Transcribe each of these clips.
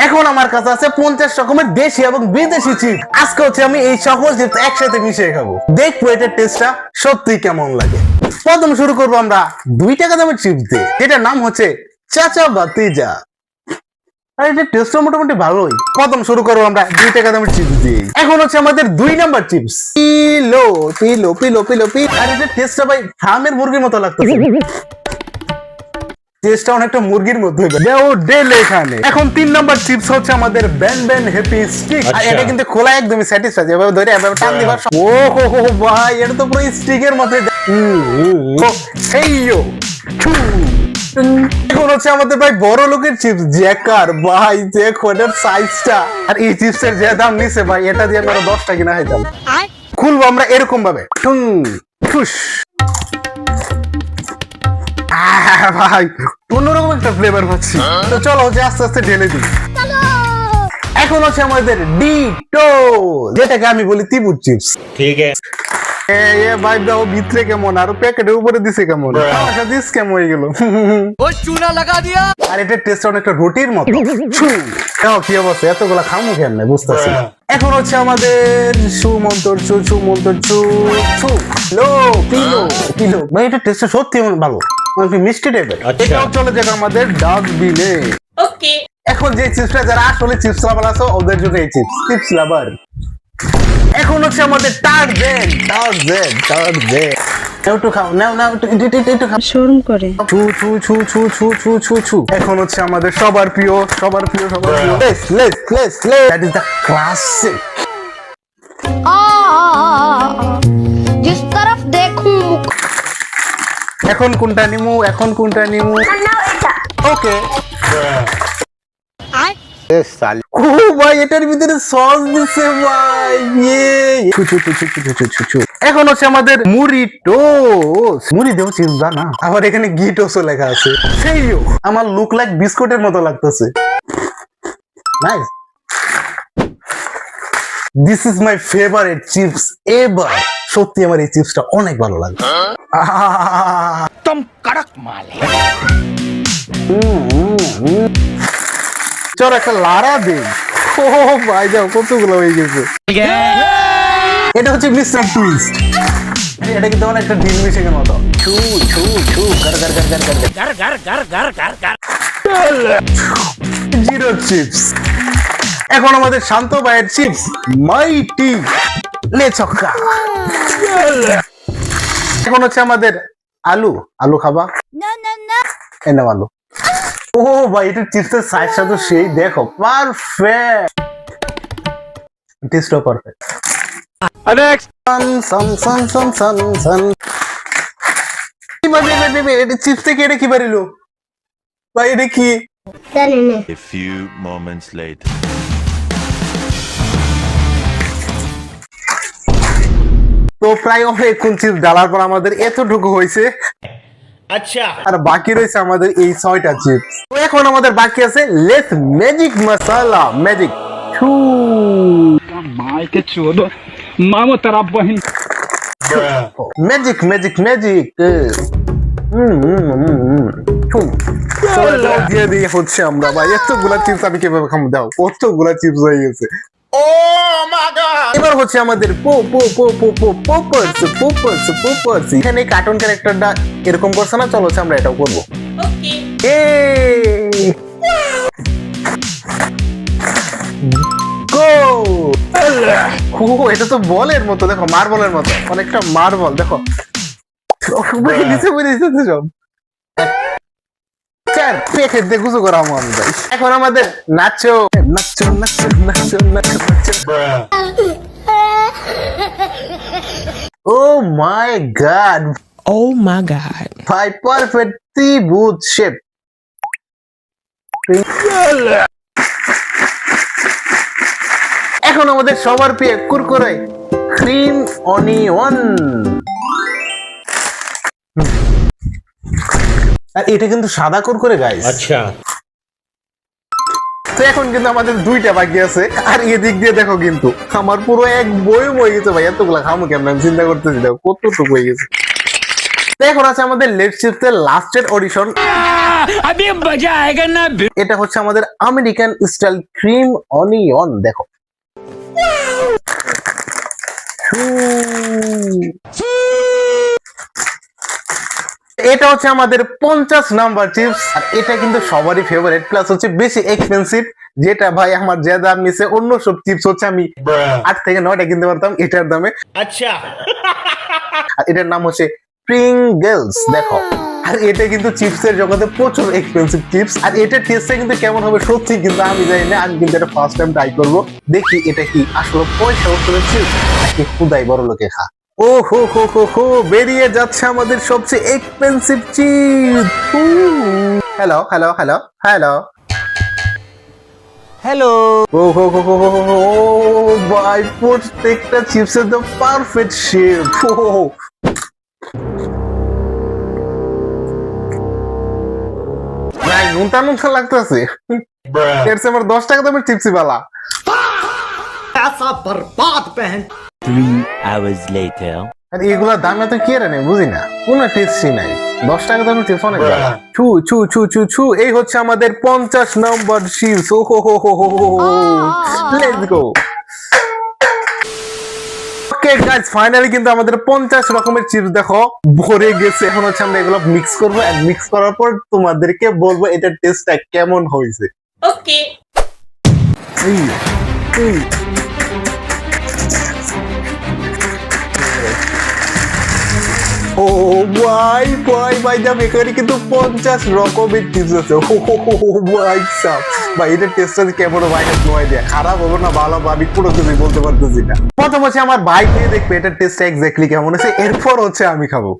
এখন আমার কাছে আছে 50 রকমের দেশি এবং বিদেশি চিপস। আজকে হচ্ছে আমি এই সকল চিপস একসাথে মিশিয়ে খাবো, দেখবো এটার টেস্টটা সত্যি কেমন লাগে। প্রথম শুরু করবো আমরা 2 টাকা দামের চিপস দিয়ে, যেটার নাম হচ্ছে চাচা বাতিজা। আর এটা টেস্টটা মোটামুটি ভালোই। প্রথম শুরু করবো আমরা 2 টাকা দামের চিপস দিয়ে। এখন হচ্ছে আমাদের 2 number chips, pillow pillow pillow pillow pillow. আর এটা টেস্টটা ভাই ফার্মের মুরগির মতো লাগতেছে, টেস্টটা অনেকটা মুরগির মতো এখানে। এখন 3 নাম্বার চিপস হচ্ছে আমাদের ব্যান ব্যান হ্যাপি স্টিক। আর এটা কিন্তু খোলা একদমই স্যাটিসফাই, এভাবে ধরে এভাবে টান দিবা। ও হো হো ভাই, এটা তো পুরো স্টিকের মতো। হেইয়ো এখন হচ্ছে আমাদের ভাই বড় লোকের চিপস জ্যাকার। ভাই দেখো এটার সাইজটা, আর এই চিপসের যে দাম নিছে ভাই, এটা দিয়ে আমরা 10টা কিনা খাইতাম। খুলবো আমরা এরকম ভাবে, ভাই অন্যরকম একটা ফ্লেভার পাচ্ছি। তো চলো হচ্ছে আস্তে আস্তে ঢেলে দিই। এখন হচ্ছে আমাদের ডিটো, যেটাকে আমি বলি তিবুর চিপস। ठीक है। ভাই দাও ভিতরে কেমন, আর প্যাকেটের উপরে দিছে কেমন, দিস কেমন হয়ে গেল। वो चूना लगा दिया। আর এটার টেস্ট অনেকটা রুটির মতো। কি অবস্থা, এতগুলা খামু কেন বুঝতেছি। এখন হচ্ছে আমাদের সুমন্তর চু সুমন্তর চু চু লো পিলো পিলো। ভাই এটা টেস্টটা সত্যি ভালো, মিষ্টি টাইপের। এটাও চলে যাবে আমাদের ডাস্টবিনে। ওকে। এখন যে চিপসটা যারা আসলে চিপস লাভার আছে ওদের জন্য এই চিপস লাভার। এখন হচ্ছে আমাদের টার্জেন টার্জেন টার্জেন। একটু খাও, নাও নাও একটু খাও। শরম করে। ছু ছু ছু ছু ছু ছু ছু ছু। এখন হচ্ছে আমাদের সবার প্রিয় সবার প্রিয় সবার প্রিয় less less less less. That is the classic. जिस तरफ देखूं এখন কোনটা নিমু, এখন কোনটা নিমু? ওকে। ও ভাই এটার ভিতরে সস দিছে ভাই। ছু ছু ছু ছু ছু ছু ছু। এখন হচ্ছে আমাদের মুড়ি টোস্ট। মুড়ি দেও চিপস না, আবার এখানে ঘি টোস্টও লেখা আছে। সেইও আমার লুক লাইক বিস্কুটের মতো লাগতেছে। Nice. This is my favourite chips ever. সত্যি আমার এই চিপসটা অনেক ভালো লাগে। तुम कड़क माल है। চল একটা লারা দে। ও ভাই যাও, কতগুলো হয়ে গেছে। এটা হচ্ছে মিস্টার টুইস্ট। এটা কিন্তু অনেক একটা ডিম মিশিংয়ের মতো। ছু ছু ছু গার গার গার গার গার घर घर घर घर घर घर। Zero chips. এখন আমাদের শান্ত ভাইয়ের চিপস মাইটি লে ছক্কা। এখন হচ্ছে আমাদের আলু। আলু খাবা? না না না। এনে আলু। ও ভাই এটা চিপসের সাইজটা তো সেই দেখো, পারফেক্ট। টেস্টও পারফেক্ট। नेक्स्ट। সান সান সান সান সান সান। কি ভাই এটা চিপস থেকে এটা কি বাড়িলো ভাই? এটা কি? জানি না। A few moments later. তো প্রায় অনেকক্ষণ চিপস ডালার পর আমাদের এতটুকু হয়েছে। अच्छा। আর বাকি রয়েছে আমাদের এই 6টা চিপস। তো এখন আমাদের বাকি আছে less magic masala magic. My के चोदो मामो तेरा बहन। Magic magic magic. দিয়ে দিয়ে হচ্ছে আমরা ভাই এতগুলা চিপস আমি কিভাবে খাবো? দাও কতগুলা চিপস হয়ে গেছে। এবার হচ্ছে আমাদের পপার্স। এখানে কার্টুন ক্যারেক্টারটা এরকম করছে না, চলো হচ্ছে আমরা এটাও করবো। ওকে। এটা তো বলের মতো, দেখো মার্বলের মতো, অনেকটা মার্বল দেখো। এখন আমাদের নাচো নাচো নাচো নাচো নাচো নাচো। ও মাই গড, Oh my God. ভাই পারফেক্ট ত্রিভুজ শেপ। এখন আমাদের সবার প্রিয় কুরকুরে ক্রিম অনিয়ন। আর এটা কিন্তু সাদা কুরকুরে গাইস। अच्छा। তো এখন কিন্তু আমাদের 2টা বাকি আছে। আর এদিক দিয়ে দেখো কিন্তু আমার পুরো এক বই হয়ে গেছে ভাই। এতগুলা খামো কেমন আমি চিন্তা করতেছি, দেখো কতটুকু হয়ে গেছে। তো এখন আছে আমাদের লেট চিপসের লাস্টের অডিশন अभी मजा आएगा ना এটা হচ্ছে আমাদের আমেরিকান স্টাইল ক্রিম অনিয়ন, দেখো। এটা হচ্ছে আমাদের 50 নাম্বার চিপস, আর এটা কিন্তু সবারই ফেভারিট, প্লাস হচ্ছে বেশি এক্সপেন্সিভ। যেটা ভাই আমার যে দাম নিছে, অন্য সব চিপস হচ্ছে আমি 8 থেকে 9টা কিনতে পারতাম এটার দামে। अच्छा আর এটার নাম হচ্ছে প্রিঙ্গলস, দেখো। আর এটা কিন্তু চিপসের জগতে প্রচুর এক্সপেন্সিভ চিপস, আর এটার টেস্টটা কিন্তু কেমন হবে সত্যি কিন্তু আমি জানি না। আমি কিন্তু এটা ফার্স্ট টাইম ট্রাই করবো, দেখি এটা কি আসলে পয়সা ওষুধের চিপস নাকি খুদাই বড় লোকে খা। ও হো হো হো হো, বেরিয়ে যাচ্ছে আমাদের সবচেয়ে expensive chips. Hello hello hello hello hello ও হো হো হো হো হো, ভাই প্রত্যেকটা চিপসের তো পারফেক্ট শেপ। ভাই নুনটা নুনটা লাগতেছে, এর চেয়ে আমার 10 টাকা দামের চিপসি বালা। 3 hours later. আর এগুলা দাম এত কি রে, বুঝি না, কোনো টেস্টই নাই। 10 টাকা দামের চিপস অনেক বালা। ছু ছু ছু ছু ছু, এই হচ্ছে আমাদের 50 নম্বর চিপস। ও হো হো হো হো হো, let's go. Okay guys, finally কিন্তু আমাদের 50 রকমের চিপস দেখো ভরে গেছে। এখন হচ্ছে আমরা এগুলো মিক্স করবো, আর মিক্স করার পর তোমাদেরকে বলবো এটার টেস্টটা কেমন হয়েছে। ओके ও ভাই ভাই ভাই যা এখানে কিন্তু 50 রকমের চিপস আছে। ও ভাই সাব, ভাই এটার টেস্টটা কেমন ভাই নো আইডিয়া, খারাপ হবে না ভালো হবে আমি পুরো কিছু বলতে পারতেছি না। প্রথম হচ্ছে আমার ভাই খেয়ে দেখবে এটার টেস্টটা এক্স্যাক্টলি কেমন আছে, এরপর হচ্ছে আমি খাবো।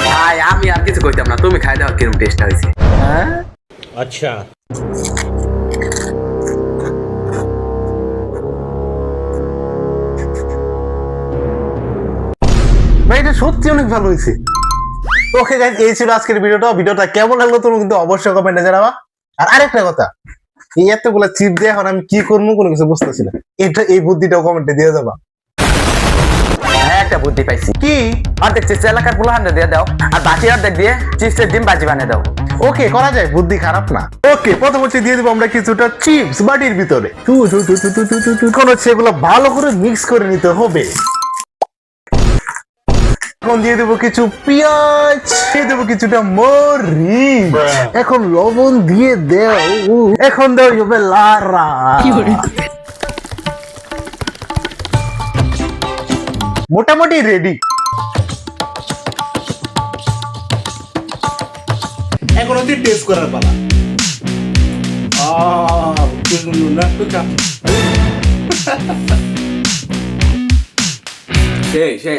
ভাই আমি আর কিছু কইতাম না, তুমি খাই দাও কিরকম টেস্ট হয়েছে। হ্যাঁ अच्छा ভাই এটা সত্যি অনেক ভালো হয়েছে। ওকে গাইস, এই ছিল আজকের ভিডিওটা কেমন লাগলো তুমি কিন্তু অবশ্যই কমেন্টে জানাবা। আর আরেকটা কথা, এই এতগুলা চিপ দিয়ে এখন আমি কি করবো কোনো কিছু বুঝতেছি না, এটা এই বুদ্ধিটাও কমেন্টে দিয়ে যাবা। হ্যাঁ একটা বুদ্ধি পাইছি, কি? অর্ধেক চিপস এলাকার পোলাহান্ডে দিয়ে দাও, আর বাকি অর্ধেক দিয়ে চিপসের ডিম বাজি বানিয়ে দাও। ওকে করা যায়, বুদ্ধি খারাপ না। ওকে প্রথম হচ্ছে দিয়ে দিব আমরা কিছুটা চিপস বাটির ভিতরে। এখন হচ্ছে এগুলো ভালো করে মিক্স করে নিতে হবে। এখন দিয়ে দেবো কিছু পেঁয়াজ, দিয়ে দেবো কিছুটা মরিচ, এখন লবণ দিয়ে দেও, এখন দেওয়া হবে লারা। মোটামুটি রেডি। এখন হচ্ছে টেস্ট করার পালা। সেই